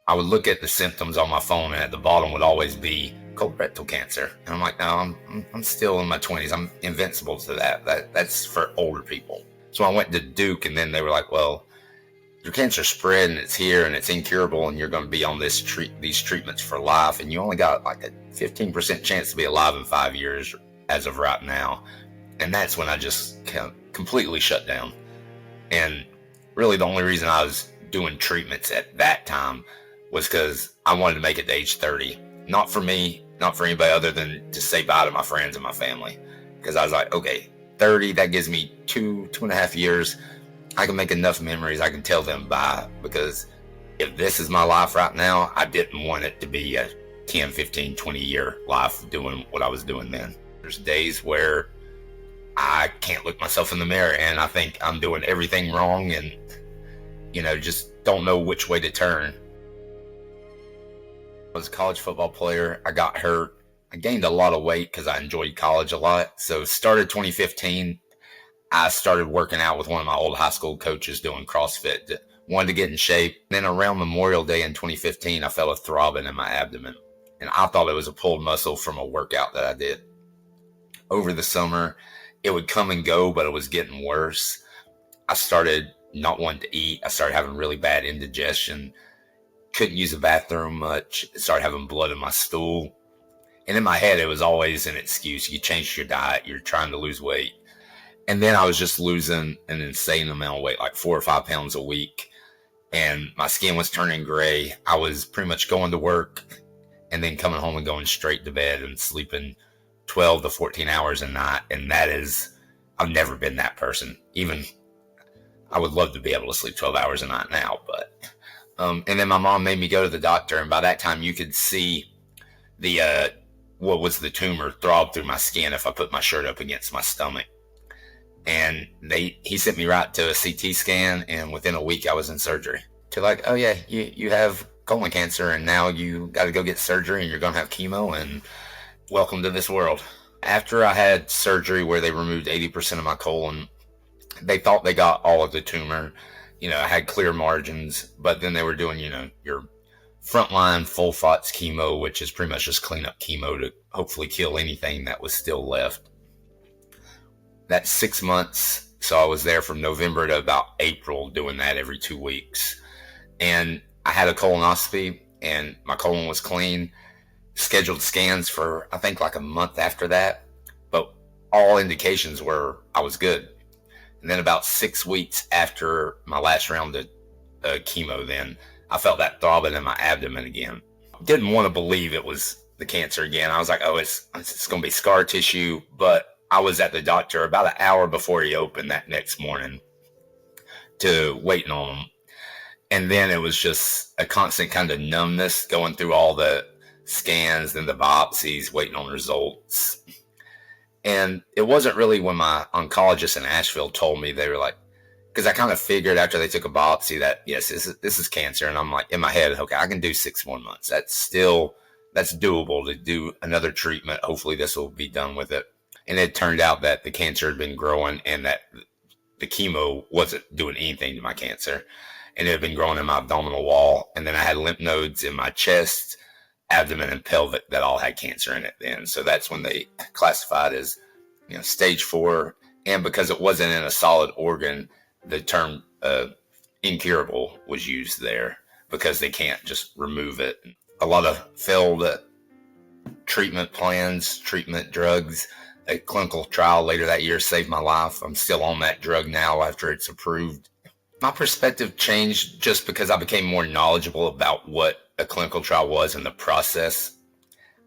I would look at the symptoms on my phone, and at the bottom would always be colorectal cancer. And I'm like, no, I'm still in my 20s. I'm invincible to that. That's for older people. So I went to Duke, and then they were like, well, your cancer spread and it's here and it's incurable, and you're going to be on these treatments for life, and you only got like a 15% chance to be alive in 5 years as of right now. And that's when I just completely shut down. And really the only reason I was doing treatments at that time was because I wanted to make it to age 30. Not for me, not for anybody other than to say bye to my friends and my family. Because I was like, okay, 30, that gives me two and a half years. I can make enough memories, I can tell them bye. Because if this is my life right now, I didn't want it to be a 10, 15, 20 year life doing what I was doing then. There's days where I can't look myself in the mirror and I think I'm doing everything wrong and, just don't know which way to turn. I was a college football player. I got hurt. I gained a lot of weight because I enjoyed college a lot. So started 2015, I started working out with one of my old high school coaches doing CrossFit. Wanted to get in shape. Then around Memorial Day in 2015, I felt a throbbing in my abdomen. And I thought it was a pulled muscle from a workout that I did. Over the summer, it would come and go, but it was getting worse. I started not wanting to eat. I started having really bad indigestion. Couldn't use the bathroom much. Started having blood in my stool. And in my head, it was always an excuse. You changed your diet. You're trying to lose weight. And then I was just losing an insane amount of weight, like 4 or 5 pounds a week. And my skin was turning gray. I was pretty much going to work and then coming home and going straight to bed and sleeping 12 to 14 hours a night. And I've never been that person. Even I would love to be able to sleep 12 hours a night now, but, and then my mom made me go to the doctor, and by that time you could see what was the tumor throb through my skin if I put my shirt up against my stomach. And he sent me right to a CT scan, and within a week I was in surgery. To like, oh yeah, you have colon cancer, and now you got to go get surgery, and you're going to have chemo, and welcome to this world. After I had surgery where they removed 80% of my colon, they thought they got all of the tumor. I had clear margins, but then they were doing, your frontline full FOTS chemo, which is pretty much just cleanup chemo to hopefully kill anything that was still left. That's 6 months. So I was there from November to about April doing that every 2 weeks. And I had a colonoscopy and my colon was clean. Scheduled scans for, I think, like a month after that. But all indications were I was good. And then about 6 weeks after my last round of chemo, then I felt that throbbing in my abdomen again. Didn't want to believe it was the cancer again. I was like, oh, it's going to be scar tissue. But I was at the doctor about an hour before he opened that next morning to waiting on him. And then it was just a constant kind of numbness going through all the scans, then the biopsies, waiting on results. And it wasn't really when my oncologist in Asheville told me, they were like, because I kind of figured after they took a biopsy that, yes, this is cancer. And I'm like, in my head, okay, I can do 6 more months. That's doable to do another treatment. Hopefully this will be done with it. And it turned out that the cancer had been growing and that the chemo wasn't doing anything to my cancer. And it had been growing in my abdominal wall. And then I had lymph nodes in my chest, abdomen, and pelvic that all had cancer in it then. So that's when they classified as, stage 4. And because it wasn't in a solid organ, the term incurable was used there because they can't just remove it. A lot of failed treatment plans, treatment drugs. A clinical trial later that year saved my life. I'm still on that drug now after it's approved. My perspective changed just because I became more knowledgeable about what a clinical trial was and the process.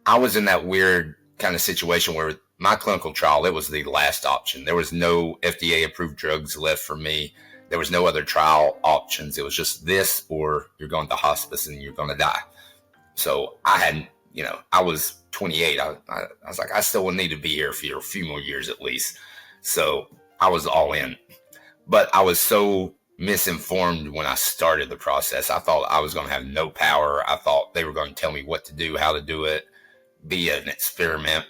I was in that weird kind of situation where my clinical trial, it was the last option. There was no FDA approved drugs left for me. There was no other trial options. It was just this or you're going to hospice and you're going to die. So I hadn't, I was 28. I was like, I still will need to be here for a few more years at least. So I was all in. But I was so misinformed when I started the process. I thought I was going to have no power. I thought they were going to tell me what to do, how to do it, be an experiment.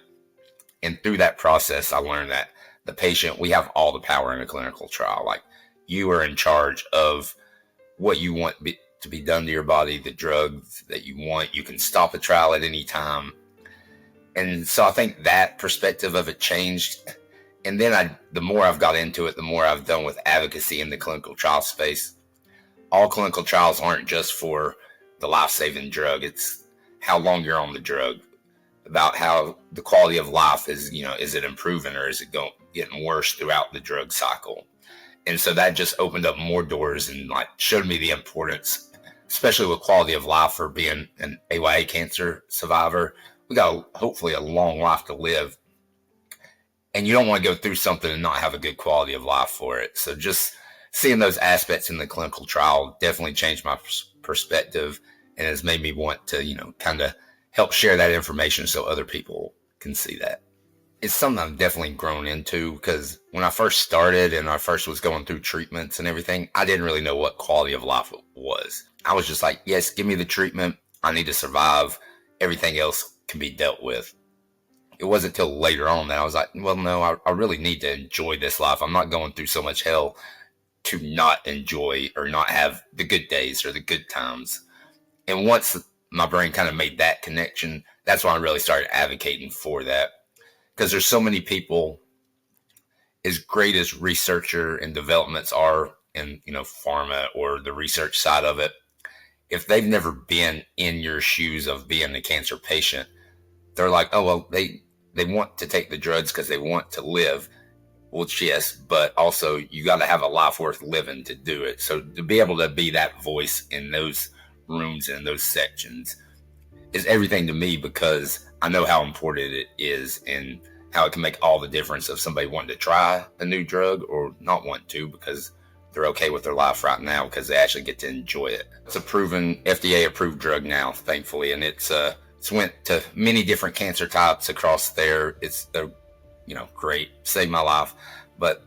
And through that process, I learned that the patient, we have all the power in a clinical trial. Like, you are in charge of what you want to be done to your body, the drugs that you want. You can stop a trial at any time. And so I think that perspective of it changed. And then the more I've got into it, the more I've done with advocacy in the clinical trial space. All clinical trials aren't just for the life-saving drug. It's how long you're on the drug, about how the quality of life is, is it improving or is it getting worse throughout the drug cycle? And so that just opened up more doors and showed me the importance, especially with quality of life for being an AYA cancer survivor. We got hopefully a long life to live. And you don't want to go through something and not have a good quality of life for it. So just seeing those aspects in the clinical trial definitely changed my perspective and has made me want to, kind of help share that information so other people can see that. It's something I've definitely grown into, because when I first started and I first was going through treatments and everything, I didn't really know what quality of life was. I was just like, yes, give me the treatment. I need to survive. Everything else can be dealt with. It wasn't until later on that I was like, well, no, I really need to enjoy this life. I'm not going through so much hell to not enjoy or not have the good days or the good times. And once my brain kind of made that connection, that's when I really started advocating for that. Because there's so many people, as great as researcher and developments are in, pharma or the research side of it, if they've never been in your shoes of being a cancer patient, they're like, oh, well, they want to take the drugs because they want to live. Well, yes, but also you got to have a life worth living to do it. So to be able to be that voice in those rooms and those sections is everything to me, because I know how important it is and how it can make all the difference of somebody wanting to try a new drug or not want to because they're okay with their life right now because they actually get to enjoy it. It's a proven FDA approved drug now, thankfully, and it's went to many different cancer types across there. It's great, saved my life, but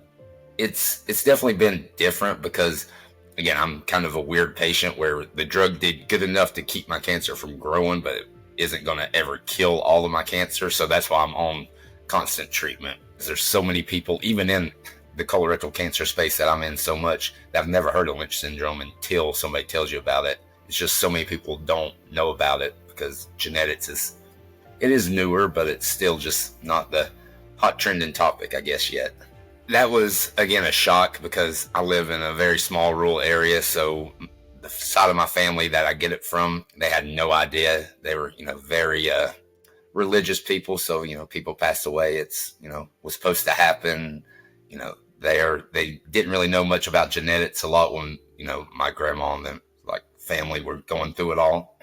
it's definitely been different because, again, I'm kind of a weird patient where the drug did good enough to keep my cancer from growing, but it isn't going to ever kill all of my cancer. So that's why I'm on constant treatment. There's so many people, even in the colorectal cancer space that I'm in so much, that I've never heard of Lynch syndrome until somebody tells you about it. It's just so many people don't know about it because genetics is newer, but it's still just not the hot trending topic, I guess, yet. That was, again, a shock because I live in a very small rural area. So the side of my family that I get it from, they had no idea. They were, very religious people. So, people passed away. It's, was supposed to happen. They didn't really know much about genetics a lot when, my grandma and them, family were going through it all.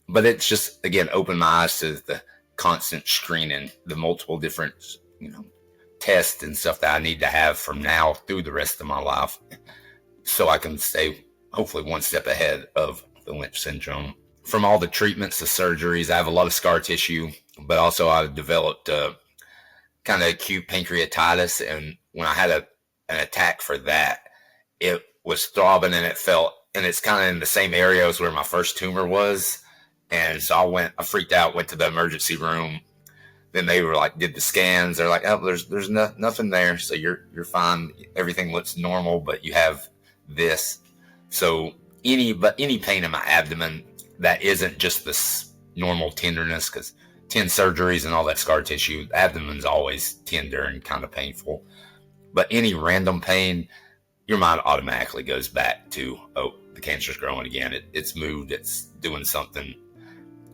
But it's just, again, opened my eyes to the constant screening, the multiple different, tests and stuff that I need to have from now through the rest of my life so I can stay hopefully one step ahead of the Lynch syndrome. From all the treatments, the surgeries, I have a lot of scar tissue, but also I've developed kind of acute pancreatitis. And when I had an attack for that, it was throbbing and it felt, and it's kind of in the same area as where my first tumor was. And so I freaked out, went to the emergency room. Then they were did the scans. They're like, oh, there's nothing there. So you're fine. Everything looks normal, but you have this. So any pain in my abdomen that isn't just this normal tenderness, because 10 surgeries and all that scar tissue, the abdomen's always tender and kind of painful. But any random pain, your mind automatically goes back to, oh, the cancer's growing again. It's moved. It's doing something.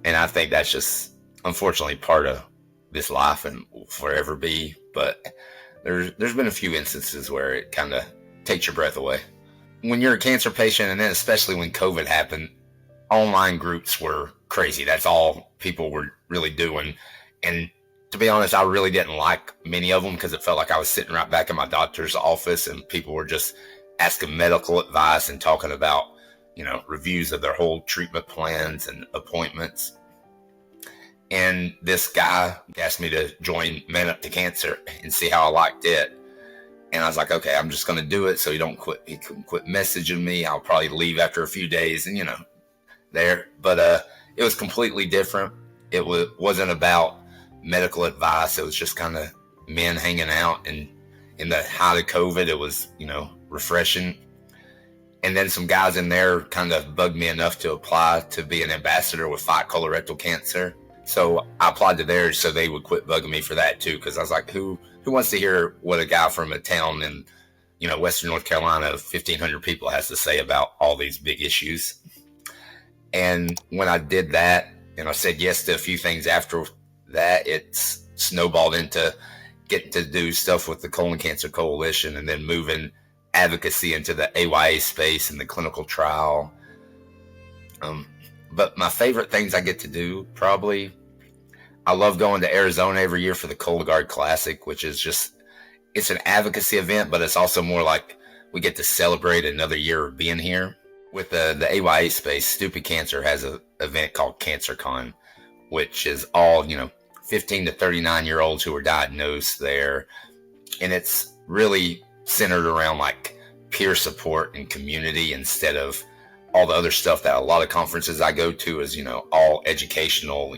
And I think that's just, unfortunately, part of this life and will forever be. But there's been a few instances where it kind of takes your breath away. When you're a cancer patient, and then especially when COVID happened, online groups were crazy. That's all people were really doing. And to be honest, I really didn't like many of them because it felt like I was sitting right back in my doctor's office and people were just asking medical advice and talking about, reviews of their whole treatment plans and appointments. And this guy asked me to join Man Up to Cancer and see how I liked it. And I was like, okay, I'm just going to do it so he couldn't quit messaging me. I'll probably leave after a few days and, there. But it was completely different. It wasn't about medical advice. It was just kind of men hanging out. And in the height of COVID, it was, refreshing. And then some guys in there kind of bugged me enough to apply to be an ambassador with Fight Colorectal Cancer. So I applied to theirs so they would quit bugging me for that too, because I was like, who wants to hear what a guy from a town in, Western North Carolina of 1,500 people has to say about all these big issues? And when I did that, and I said yes to a few things after that, it's snowballed into getting to do stuff with the Colon Cancer Coalition, and then moving advocacy into the AYA space and the clinical trial. But my favorite things I get to do, probably, I love going to Arizona every year for the Cologuard Classic, which is it's an advocacy event, but it's also more like we get to celebrate another year of being here. With the AYA space, Stupid Cancer has an event called CancerCon, which is all, 15 to 39-year-olds who are diagnosed there. And it's really centered around like peer support and community, instead of all the other stuff that a lot of conferences I go to is, all educational,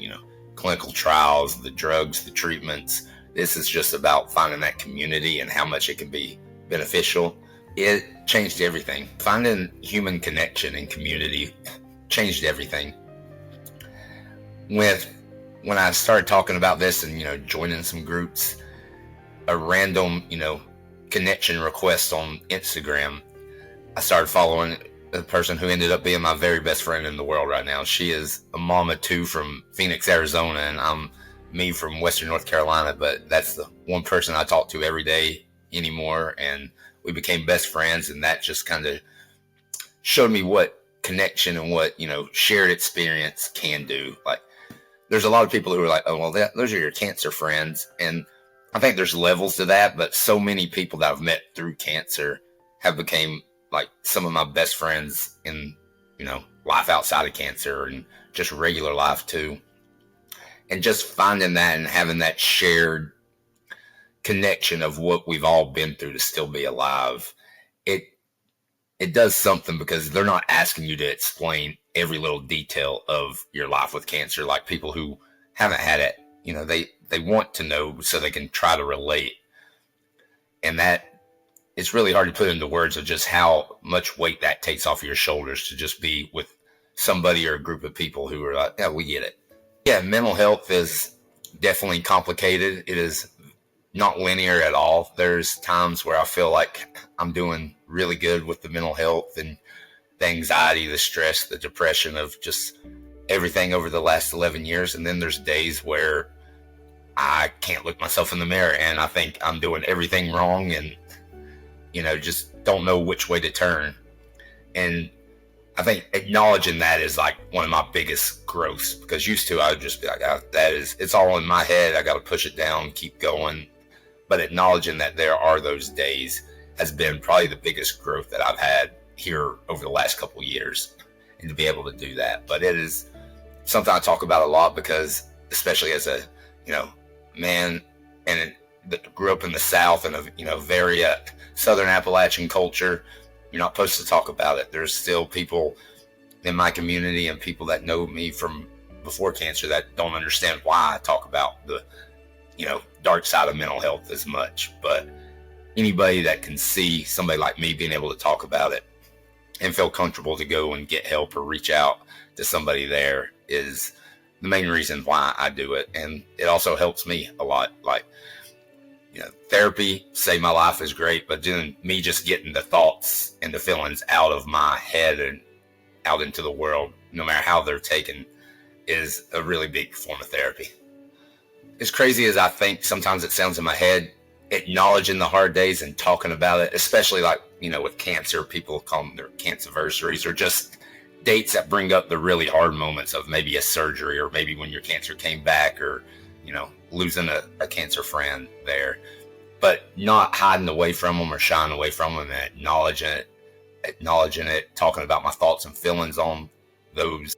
clinical trials, the drugs, the treatments. This is just about finding that community and how much it can be beneficial. It changed everything. Finding human connection and community changed everything. When I started talking about this and, joining some groups, a random, connection request on Instagram, I started following a person who ended up being my very best friend in the world right now. She is a mama too from Phoenix, Arizona, and I'm me from Western North Carolina, but that's the one person I talk to every day anymore, and we became best friends, and that just kind of showed me what connection and what, shared experience can do. Like, there's a lot of people who are like, oh, well, those are your cancer friends, and I think there's levels to that, but so many people that I've met through cancer have became like some of my best friends in, life outside of cancer and just regular life too. And just finding that and having that shared connection of what we've all been through to still be alive, it does something, because they're not asking you to explain every little detail of your life with cancer. Like people who haven't had it, they want to know so they can try to relate. And that it's really hard to put into words of just how much weight that takes off your shoulders to just be with somebody or a group of people who are like, yeah, we get it. Yeah, mental health is definitely complicated. It is not linear at all. There's times where I feel like I'm doing really good with the mental health and the anxiety, the stress, the depression of just everything over the last 11 years. And then there's days where I can't look myself in the mirror and I think I'm doing everything wrong and, just don't know which way to turn. And I think acknowledging that is like one of my biggest growths, because used to I would just be like, oh, it's all in my head. I got to push it down, keep going. But acknowledging that there are those days has been probably the biggest growth that I've had here over the last couple of years, and to be able to do that. But it is something I talk about a lot, because especially as a, man and that grew up in the South and a very Southern Appalachian culture, you're not supposed to talk about it. There's still people in my community and people that know me from before cancer that don't understand why I talk about the, dark side of mental health as much. But anybody that can see somebody like me being able to talk about it and feel comfortable to go and get help or reach out to somebody there is the main reason why I do it. And it also helps me a lot. Like, therapy saved my life is great, but doing me just getting the thoughts and the feelings out of my head and out into the world, no matter how they're taken, is a really big form of therapy. As crazy as I think sometimes it sounds in my head, acknowledging the hard days and talking about it, especially like, with cancer, people call them their cancerversaries, or just dates that bring up the really hard moments of maybe a surgery, or maybe when your cancer came back, or, losing a cancer friend there, but not hiding away from them or shying away from them, and acknowledging it, talking about my thoughts and feelings on those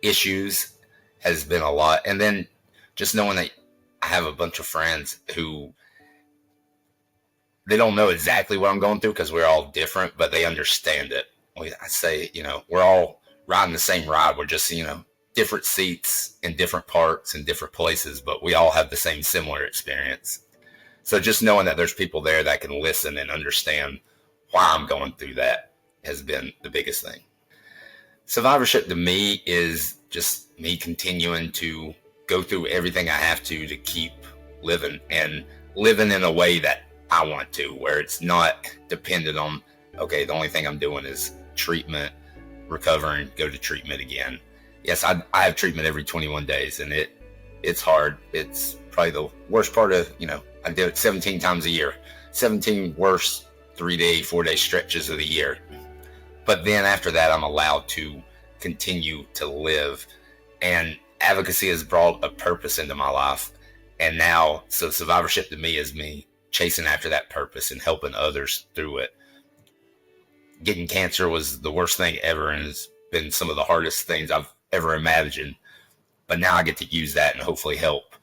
issues has been a lot. And then just knowing that I have a bunch of friends who, they don't know exactly what I'm going through because we're all different, but they understand it. I say, we're all riding the same ride. We're just, different seats in different parts and different places, but we all have the same similar experience. So just knowing that there's people there that can listen and understand why I'm going through that has been the biggest thing. Survivorship to me is just me continuing to go through everything I have to keep living, and living in a way that I want to, where it's not dependent on, okay, the only thing I'm doing is treatment, recovering, go to treatment again. Yes, I have treatment every 21 days, and it's hard. It's probably the worst part of, I do it 17 times a year, 17 worst 3-day, 4-day stretches of the year. But then after that, I'm allowed to continue to live. And advocacy has brought a purpose into my life. And now, so survivorship to me is me chasing after that purpose and helping others through it. Getting cancer was the worst thing ever, and it's been some of the hardest things I've ever imagined. But now I get to use that and hopefully help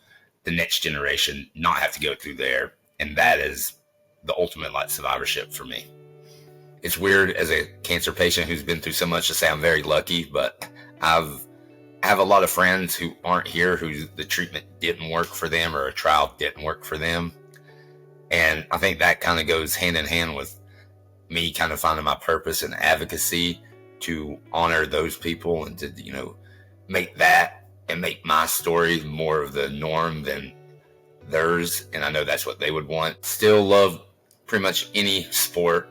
the next generation not have to go through there. And that is the ultimate survivorship for me. It's weird as a cancer patient who's been through so much to say I'm very lucky, but I have a lot of friends who aren't here who the treatment didn't work for them or a trial didn't work for them. And I think that kind of goes hand in hand with me kind of finding my purpose in advocacy to honor those people and to, make that and make my story more of the norm than theirs. And I know that's what they would want. Still love pretty much any sport,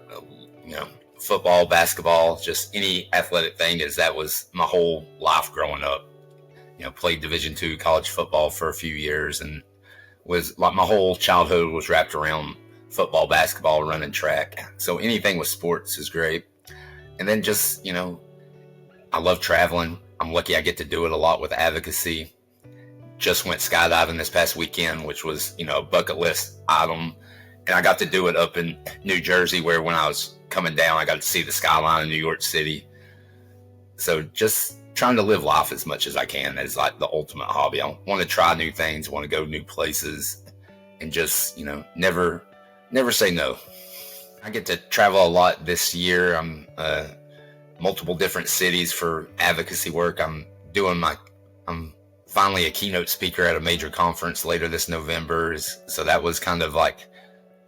football, basketball, just any athletic thing, as that was my whole life growing up. Played Division II college football for a few years, and was like my whole childhood was wrapped around football, basketball, running track. So anything with sports is great. And then just, I love traveling. I'm lucky I get to do it a lot with advocacy. Just went skydiving this past weekend, which was, a bucket list item. And I got to do it up in New Jersey, where when I was coming down, I got to see the skyline of New York City. So just trying to live life as much as I can is like the ultimate hobby. I want to try new things, want to go new places, and just, never say no. I get to travel a lot this year. I'm multiple different cities for advocacy work. I'm finally a keynote speaker at a major conference later this November. So that was kind of like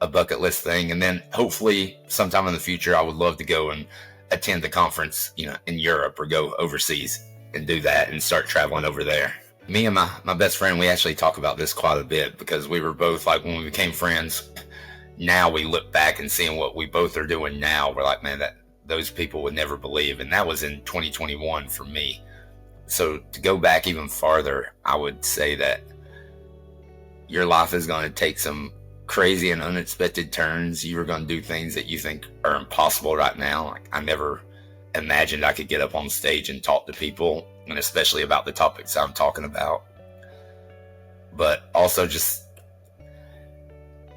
a bucket list thing. And then hopefully sometime in the future, I would love to go and attend the conference, in Europe, or go overseas and do that and start traveling over there. Me and my best friend, we actually talk about this quite a bit, because we were both like, when we became friends, now we look back and seeing what we both are doing now, we're like, man, that those people would never believe. And that was in 2021 for me. So to go back even farther, I would say that your life is going to take some crazy and unexpected turns. You are going to do things that you think are impossible right now. Like, I never imagined I could get up on stage and talk to people, and especially about the topics I'm talking about. But also just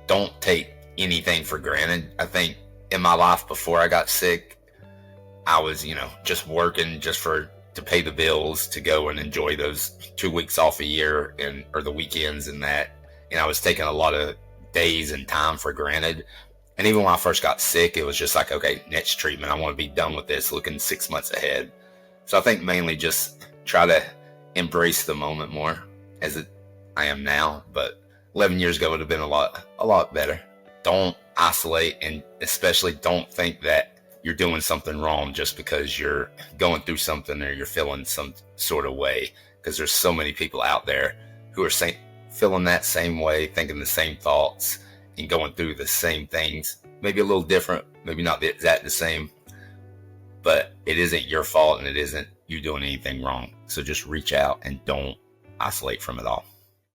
don't take anything for granted. I think in my life before I got sick, I was, just working just to pay the bills, to go and enjoy those 2 weeks off a year or the weekends and that. And I was taking a lot of days and time for granted. And even when I first got sick, it was just like, okay, next treatment, I want to be done with this, looking 6 months ahead. So I think mainly just try to embrace the moment more as I am now. But 11 years ago would have been a lot better. Don't isolate, and especially don't think that you're doing something wrong just because you're going through something or you're feeling some sort of way, because there's so many people out there who are feeling that same way, thinking the same thoughts, and going through the same things. Maybe a little different, maybe not the exact the same, but it isn't your fault, and it isn't you doing anything wrong. So just reach out and don't isolate from it all.